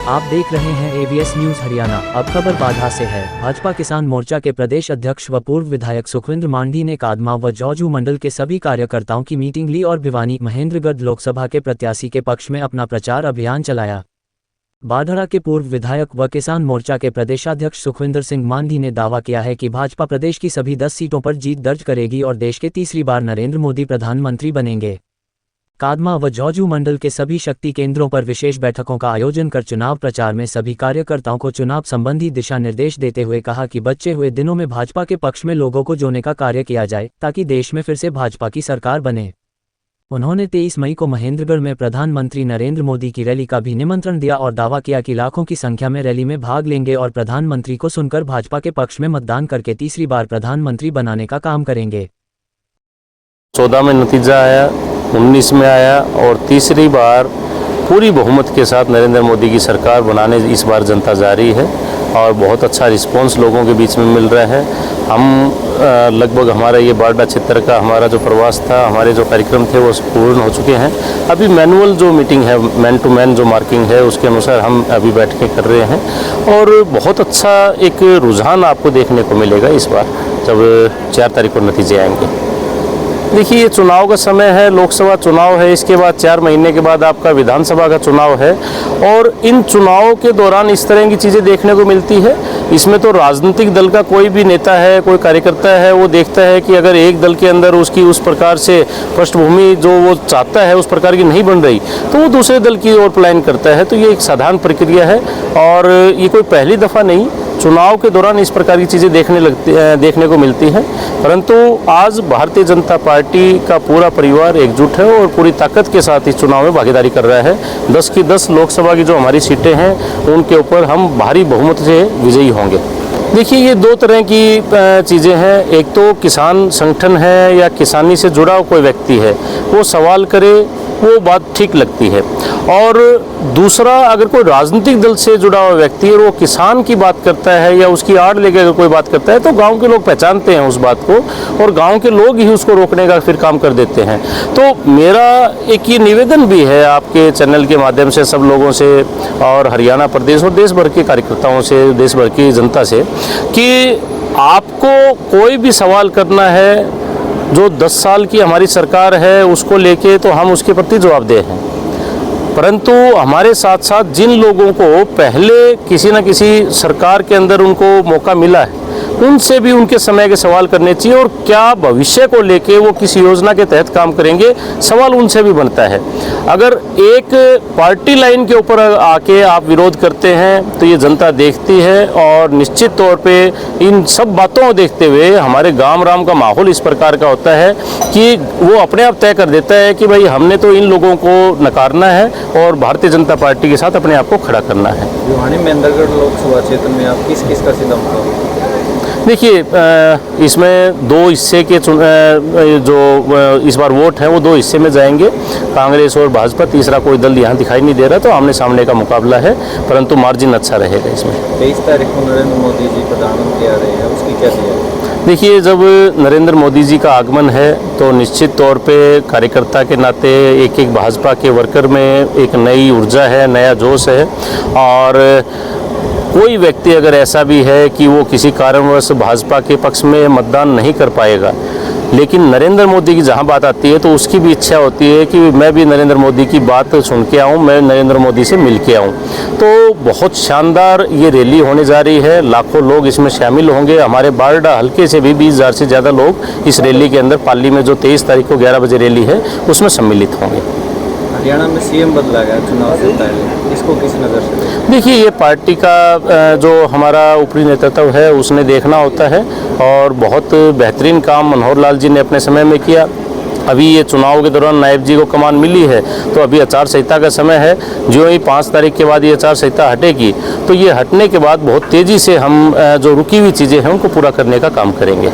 आप देख रहे हैं एबीएस न्यूज हरियाणा। अब खबर बाधा से है। भाजपा किसान मोर्चा के प्रदेश अध्यक्ष व पूर्व विधायक सुखविंद्र मांडी ने कादमा व जौजू मंडल के सभी कार्यकर्ताओं की मीटिंग ली और भिवानी महेंद्रगढ़ लोकसभा के प्रत्याशी के पक्ष में अपना प्रचार अभियान चलाया। बाधड़ा के पूर्व विधायक व किसान मोर्चा के प्रदेशाध्यक्ष सुखविंदर सिंह मांडी ने दावा किया है कि भाजपा प्रदेश की सभी 10 सीटों पर जीत दर्ज करेगी और देश के तीसरी बार नरेंद्र मोदी प्रधानमंत्री बनेंगे। कादमा व जौजू मंडल के सभी शक्ति केंद्रों पर विशेष बैठकों का आयोजन कर चुनाव प्रचार में सभी कार्यकर्ताओं को चुनाव संबंधी दिशा निर्देश देते हुए कहा कि बचे हुए दिनों में भाजपा के पक्ष में लोगों को जोड़ने का कार्य किया जाए ताकि देश में फिर से भाजपा की सरकार बने। उन्होंने 23 मई को महेंद्रगढ़ में प्रधानमंत्री नरेंद्र मोदी की रैली का भी निमंत्रण दिया और दावा किया कि लाखों की संख्या में रैली में भाग लेंगे और प्रधानमंत्री को सुनकर भाजपा के पक्ष में मतदान करके तीसरी बार प्रधानमंत्री बनाने का काम करेंगे। 14 में नतीजा आया, 19 में आया और तीसरी बार पूरी बहुमत के साथ नरेंद्र मोदी की सरकार बनाने इस बार जनता जा रही है और बहुत अच्छा रिस्पांस लोगों के बीच में मिल रहा है। हम लगभग हमारा ये बारडा क्षेत्र का हमारा जो प्रवास था, हमारे जो कार्यक्रम थे वो पूर्ण हो चुके हैं। अभी मैनुअल जो मीटिंग है, मैन टू मैन जो मार्किंग है, उसके अनुसार हम अभी बैठकें कर रहे हैं और बहुत अच्छा एक रुझान आपको देखने को मिलेगा इस बार जब 4 तारीख को नतीजे आएंगे। देखिए, ये चुनाव का समय है, लोकसभा चुनाव है, इसके बाद 4 महीने के बाद आपका विधानसभा का चुनाव है और इन चुनावों के दौरान इस तरह की चीज़ें देखने को मिलती है। इसमें तो राजनीतिक दल का कोई भी नेता है, कोई कार्यकर्ता है, वो देखता है कि अगर एक दल के अंदर उसकी उस प्रकार से पृष्ठभूमि जो वो चाहता है उस प्रकार की नहीं बन रही तो वो दूसरे दल की ओर पलायन करता है। तो ये एक साधारण प्रक्रिया है और ये कोई पहली दफ़ा नहीं, चुनाव के दौरान इस प्रकार की चीज़ें देखने को मिलती हैं। परंतु आज भारतीय जनता पार्टी का पूरा परिवार एकजुट है और पूरी ताकत के साथ इस चुनाव में भागीदारी कर रहा है। 10 की 10 लोकसभा की जो हमारी सीटें हैं उनके ऊपर हम भारी बहुमत से विजयी होंगे। देखिए, ये 2 तरह की चीज़ें हैं। एक तो किसान संगठन है या किसानी से जुड़ा हुआ कोई व्यक्ति है, वो सवाल करे, वो बात ठीक लगती है। और दूसरा, अगर कोई राजनीतिक दल से जुड़ा हुआ व्यक्ति है और वो किसान की बात करता है या उसकी आड़ लेके अगर कोई बात करता है तो गांव के लोग पहचानते हैं उस बात को और गांव के लोग ही उसको रोकने का फिर काम कर देते हैं। तो मेरा एक ये निवेदन भी है आपके चैनल के माध्यम से सब लोगों से और हरियाणा प्रदेश और देश भर के कार्यकर्ताओं से, देश भर की जनता से, कि आपको कोई भी सवाल करना है जो 10 साल की हमारी सरकार है उसको लेके, तो हम उसके प्रति जवाबदेह हैं। परंतु हमारे साथ साथ जिन लोगों को पहले किसी न किसी सरकार के अंदर उनको मौका मिला है, उनसे भी उनके समय के सवाल करने चाहिए और क्या भविष्य को लेके वो किस योजना के तहत काम करेंगे, सवाल उनसे भी बनता है। अगर एक पार्टी लाइन के ऊपर आके आप विरोध करते हैं तो ये जनता देखती है और निश्चित तौर पे इन सब बातों को देखते हुए हमारे गांव राम का माहौल इस प्रकार का होता है कि वो अपने आप तय कर देता है कि भाई हमने तो इन लोगों को नकारना है और भारतीय जनता पार्टी के साथ अपने आप को खड़ा करना है। भिवानी महेंद्रगढ़ लोकसभा क्षेत्र में आप किस का सीधा मुकाबला? देखिए, इसमें 2 हिस्से के जो इस बार वोट हैं वो 2 हिस्से में जाएंगे, कांग्रेस और भाजपा। तीसरा कोई दल यहाँ दिखाई नहीं दे रहा, तो आमने सामने का मुकाबला है, परंतु मार्जिन अच्छा रहेगा इसमें। 23 तारीख को नरेंद्र मोदी जी प्रधानमंत्री आ रहे हैं, उसकी क्या तैयारी? देखिए, जब नरेंद्र मोदी जी का आगमन है तो निश्चित तौर पे कार्यकर्ता के नाते एक भाजपा के वर्कर में एक नई ऊर्जा है, नया जोश है। और कोई व्यक्ति अगर ऐसा भी है कि वो किसी कारणवश भाजपा के पक्ष में मतदान नहीं कर पाएगा, लेकिन नरेंद्र मोदी की जहां बात आती है तो उसकी भी इच्छा होती है कि मैं भी नरेंद्र मोदी की बात सुन के आऊँ, मैं नरेंद्र मोदी से मिल के आऊँ। तो बहुत शानदार ये रैली होने जा रही है, लाखों लोग इसमें शामिल होंगे। हमारे बारडा हल्के से भी 20,000 से ज़्यादा लोग इस रैली के अंदर, पाली में जो 23 तारीख को 11 बजे रैली है उसमें सम्मिलित होंगे। हरियाणा में सीएम बदला गया चुनाव से पहले, इसको किस नज़र से? देखिए, ये पार्टी का जो हमारा ऊपरी नेतृत्व है उसने देखना होता है और बहुत बेहतरीन काम मनोहर लाल जी ने अपने समय में किया। अभी ये चुनाव के दौरान नायब जी को कमान मिली है तो अभी आचार संहिता का समय है। जो ही 5 तारीख के बाद ये आचार संहिता हटेगी तो ये हटने के बाद बहुत तेज़ी से हम जो रुकी हुई चीज़ें हैं उनको पूरा करने का काम करेंगे।